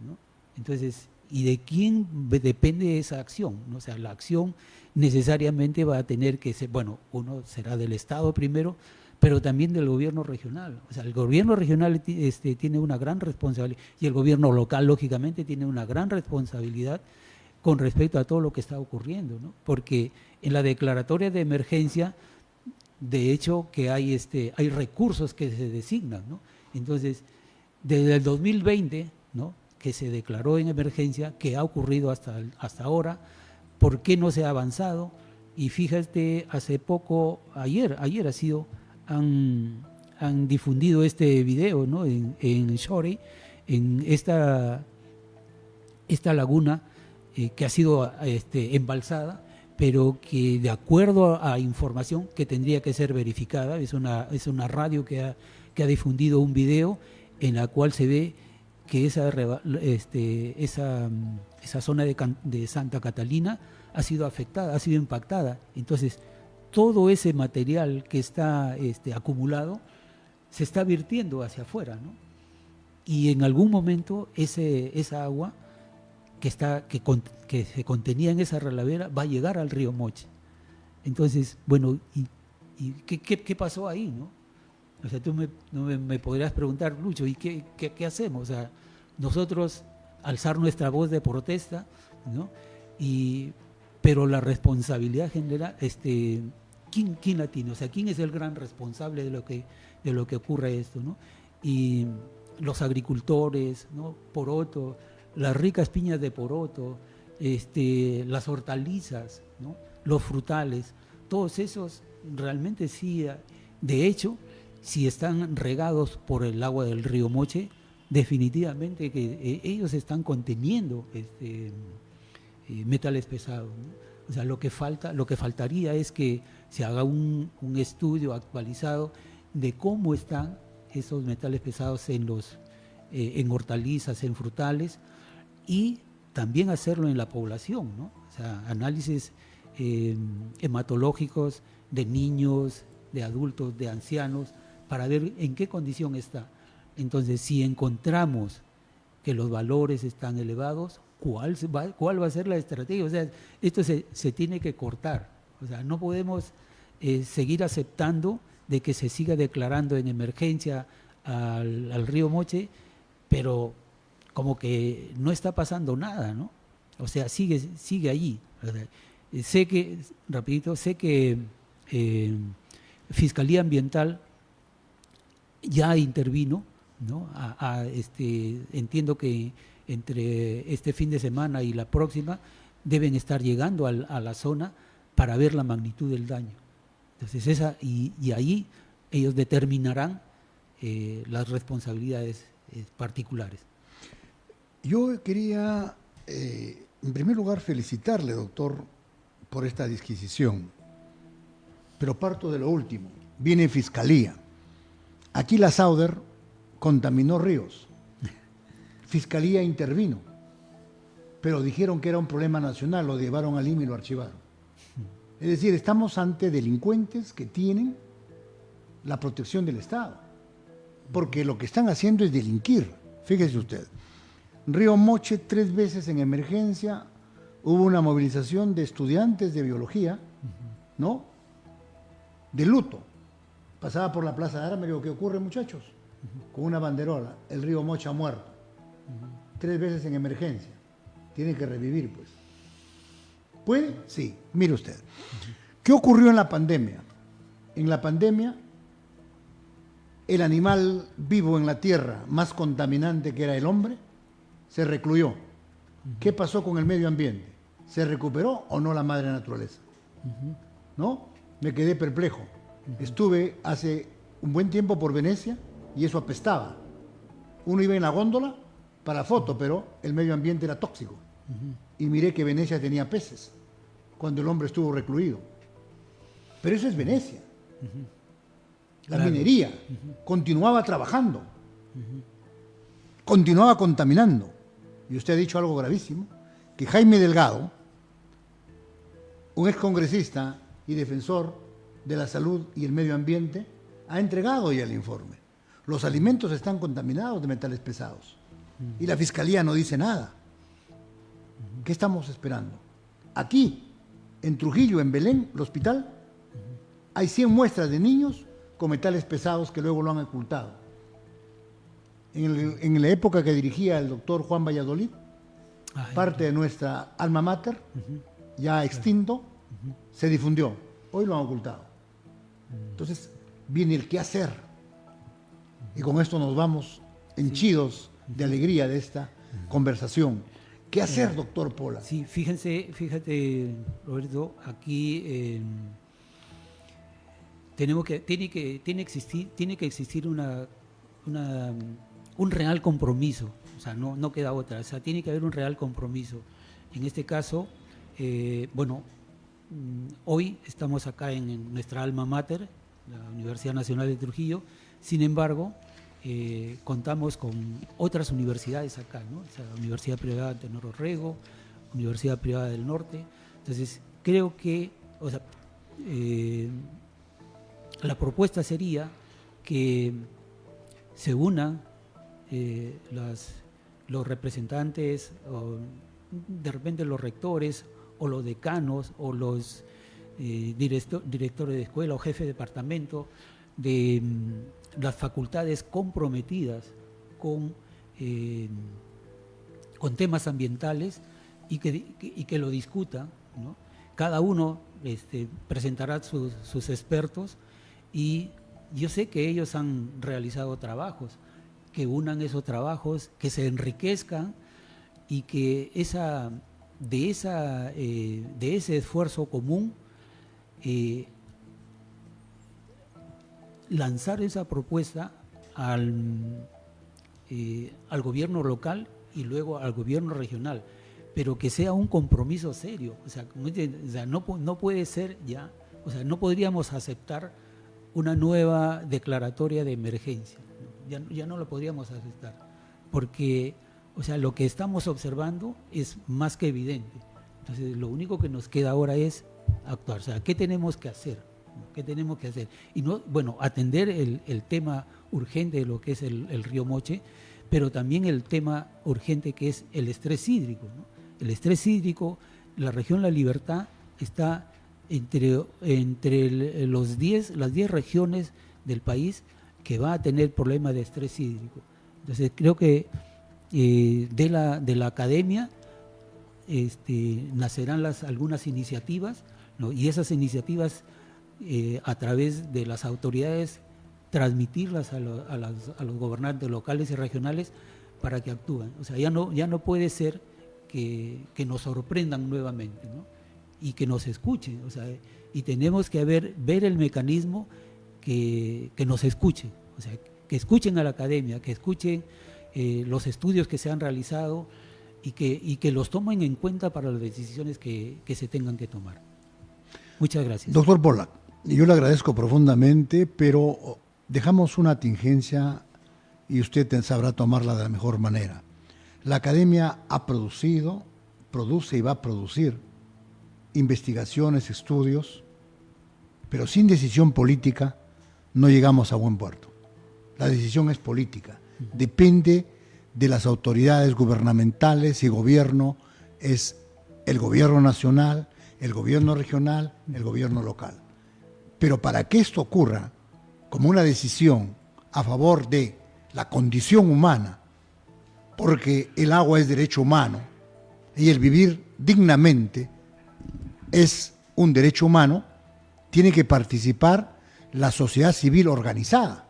¿no? Entonces, ¿y de quién depende esa acción, ¿no? O sea, la acción necesariamente va a tener que ser, bueno, uno será del Estado primero, pero también del gobierno regional. O sea, el gobierno regional tiene una gran responsabilidad y el gobierno local, lógicamente, tiene una gran responsabilidad con respecto a todo lo que está ocurriendo, ¿no? Porque en la declaratoria de emergencia, de hecho, que hay recursos que se designan, ¿no? Entonces, desde el 2020, ¿no?, que se declaró en emergencia, que ha ocurrido hasta ahora, ¿por qué no se ha avanzado? Y fíjate, hace poco, ayer ha sido, han difundido este video, ¿no?, en Shorey, en esta laguna que ha sido embalsada, pero que de acuerdo a información que tendría que ser verificada, es una radio que ha difundido un video en la cual se ve que esa zona de Santa Catalina ha sido afectada, ha sido impactada. Entonces, todo ese material que está acumulado se está virtiendo hacia afuera, ¿no? Y en algún momento esa agua que se contenía en esa relavera va a llegar al río Moche. Entonces, bueno, ¿y qué pasó ahí, no? O sea, tú me podrías preguntar, Lucho, ¿y qué hacemos? O sea, nosotros alzar nuestra voz de protesta, ¿no? Pero la responsabilidad general, ¿quién la tiene? O sea, ¿quién es el gran responsable de lo que ocurre esto, ¿no? Y los agricultores, ¿no? Poroto, las ricas piñas de poroto, las hortalizas, ¿no?, los frutales, todos esos realmente sí, de hecho, si están regados por el agua del río Moche, definitivamente que ellos están conteniendo metales pesados, ¿no? O sea, lo que faltaría es que se haga un estudio actualizado de cómo están esos metales pesados en hortalizas, en frutales, y también hacerlo en la población, ¿no? O sea, análisis hematológicos de niños, de adultos, de ancianos, para ver en qué condición está. Entonces, si encontramos que los valores están elevados, ¿cuál va a ser la estrategia? O sea, esto se tiene que cortar. O sea, no podemos seguir aceptando de que se siga declarando en emergencia al río Moche, pero como que no está pasando nada, ¿no? O sea, sigue allí. O sea, sé que Fiscalía Ambiental ya intervino, ¿no? Entiendo que entre este fin de semana y la próxima deben estar llegando a la zona para ver la magnitud del daño. Entonces y ahí ellos determinarán las responsabilidades particulares. Yo quería, en primer lugar, felicitarle, doctor, por esta disquisición, pero parto de lo último. Viene Fiscalía. Aquí la Sauder contaminó ríos. Fiscalía intervino, pero dijeron que era un problema nacional, lo llevaron a Lima y lo archivaron. Es decir, estamos ante delincuentes que tienen la protección del Estado, porque lo que están haciendo es delinquir. Fíjese usted, Río Moche 3 veces en emergencia, hubo una movilización de estudiantes de biología, ¿no?, de luto, Pasaba por la Plaza de Armas y me digo, ¿qué ocurre, muchachos? Con una banderola, el río Mocha muerto. 3 veces en emergencia. Tiene que revivir, pues. ¿Puede? Sí. Mire usted. ¿Qué ocurrió en la pandemia? En la pandemia, el animal vivo en la tierra más contaminante, que era el hombre, se recluyó. ¿Qué pasó con el medio ambiente? ¿Se recuperó o no la madre naturaleza? ¿No? Me quedé perplejo. Estuve hace un buen tiempo por Venecia y eso apestaba. Uno iba en la góndola para foto, pero el medio ambiente era tóxico. Y miré que Venecia tenía peces cuando el hombre estuvo recluido. Pero eso es Venecia. La minería continuaba trabajando, continuaba contaminando. Y usted ha dicho algo gravísimo, que Jaime Delgado, un excongresista y defensor de la salud y el medio ambiente, ha entregado ya el informe. Los alimentos están contaminados de metales pesados. Y la Fiscalía no dice nada. ¿Qué estamos esperando? Aquí, en Trujillo, en Belén, el hospital, hay 100 muestras de niños con metales pesados que luego lo han ocultado. En la época que dirigía el doctor Juan Valladolid, parte de nuestra alma mater, ya extinto, se difundió. Hoy lo han ocultado. Entonces, viene el qué hacer. Y con esto nos vamos henchidos de alegría de esta conversación. ¿Qué hacer, doctor Pola? Sí, fíjate, Roberto, aquí tiene que existir un real compromiso, o sea, no queda otra, o sea, tiene que haber un real compromiso. En este caso, hoy estamos acá en nuestra alma mater, la Universidad Nacional de Trujillo, sin embargo, contamos con otras universidades acá, ¿no? O sea, la Universidad Privada de Tenor Orrego, Universidad Privada del Norte. Entonces, creo que, o sea, la propuesta sería que se unan los representantes, o de repente los rectores, o los decanos, o los directores de escuela, o jefes de departamento, de las facultades comprometidas con temas ambientales y que lo discutan, ¿no? Cada uno presentará sus expertos y yo sé que ellos han realizado trabajos, que unan esos trabajos, que se enriquezcan y que de ese esfuerzo común lanzar esa propuesta al gobierno local y luego al gobierno regional, pero que sea un compromiso serio. O sea, no puede ser ya, o sea, no podríamos aceptar una nueva declaratoria de emergencia, ya no lo podríamos aceptar, porque, o sea, lo que estamos observando es más que evidente. Entonces, lo único que nos queda ahora es actuar. O sea, ¿qué tenemos que hacer? ¿Qué tenemos que hacer? Y no, atender el tema urgente de lo que es el río Moche, pero también el tema urgente que es el estrés hídrico, ¿no? El estrés hídrico, la región La Libertad está entre las 10 regiones del país que va a tener problemas de estrés hídrico. Entonces creo que de la academia nacerán algunas iniciativas, ¿no? Y esas iniciativas a través de las autoridades transmitirlas a los gobernantes locales y regionales para que actúen. O sea, ya no puede ser que nos sorprendan nuevamente, ¿no? Y que nos escuchen. O sea, y tenemos que ver el mecanismo que nos escuchen. O sea, que escuchen a la academia, que escuchen los estudios que se han realizado y que los tomen en cuenta para las decisiones que se tengan que tomar. Muchas gracias. Doctor Pola, yo le agradezco profundamente, pero dejamos una contingencia y usted sabrá tomarla de la mejor manera. La academia ha produce y va a producir investigaciones, estudios, pero sin decisión política no llegamos a buen puerto. La decisión es política, depende de las autoridades gubernamentales y gobierno, es el gobierno nacional, el gobierno regional, el gobierno local. Pero para que esto ocurra, como una decisión a favor de la condición humana, porque el agua es derecho humano y el vivir dignamente es un derecho humano, tiene que participar la sociedad civil organizada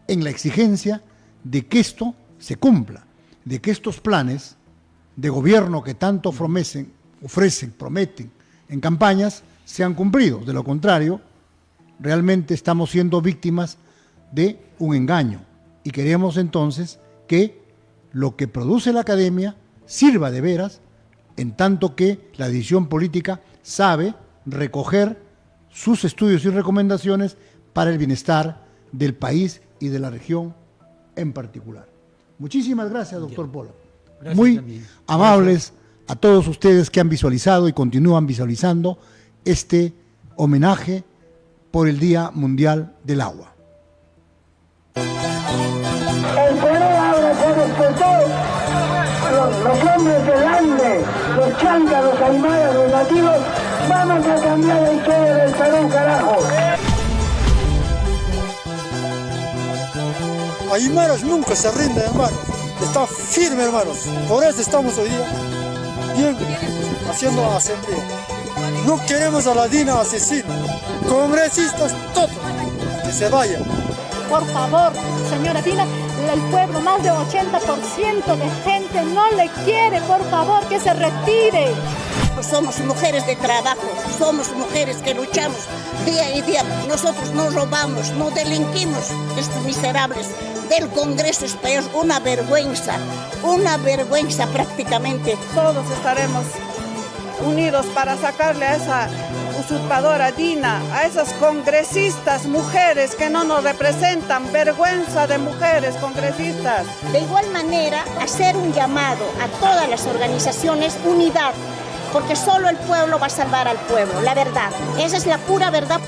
en la exigencia de que esto se cumpla, de que estos planes de gobierno que tanto prometen en campañas sean cumplidos. De lo contrario, realmente estamos siendo víctimas de un engaño y queremos entonces que lo que produce la academia sirva de veras, en tanto que la decisión política sabe recoger sus estudios y recomendaciones para el bienestar del país y de la región en particular. Muchísimas gracias, doctor Pola. Gracias Muy también. amables a todos ustedes que han visualizado y continúan visualizando este homenaje por el Día Mundial del Agua. El Perú ahora se despertó, los hombres del Ande, los chancas, los aymaras, los nativos, vamos a cambiar la historia del Perú, carajo. Aymaras nunca se rinden, hermanos. Está firme, hermanos. Por eso estamos hoy día bien haciendo asamblea. No queremos a la DINA asesina. Congresistas, todos, que se vayan. Por favor, señora Dina, el pueblo, más del 80% de gente no le quiere, por favor, que se retire. Somos mujeres de trabajo, somos mujeres que luchamos día y día. Nosotros no robamos, no delinquimos. Estos miserables del Congreso es peor, una vergüenza prácticamente. Todos estaremos unidos para sacarle a esa usurpadora Dina, a esas congresistas mujeres que no nos representan, vergüenza de mujeres congresistas. De igual manera, hacer un llamado a todas las organizaciones, unidad, porque solo el pueblo va a salvar al pueblo, la verdad. Esa es la pura verdad.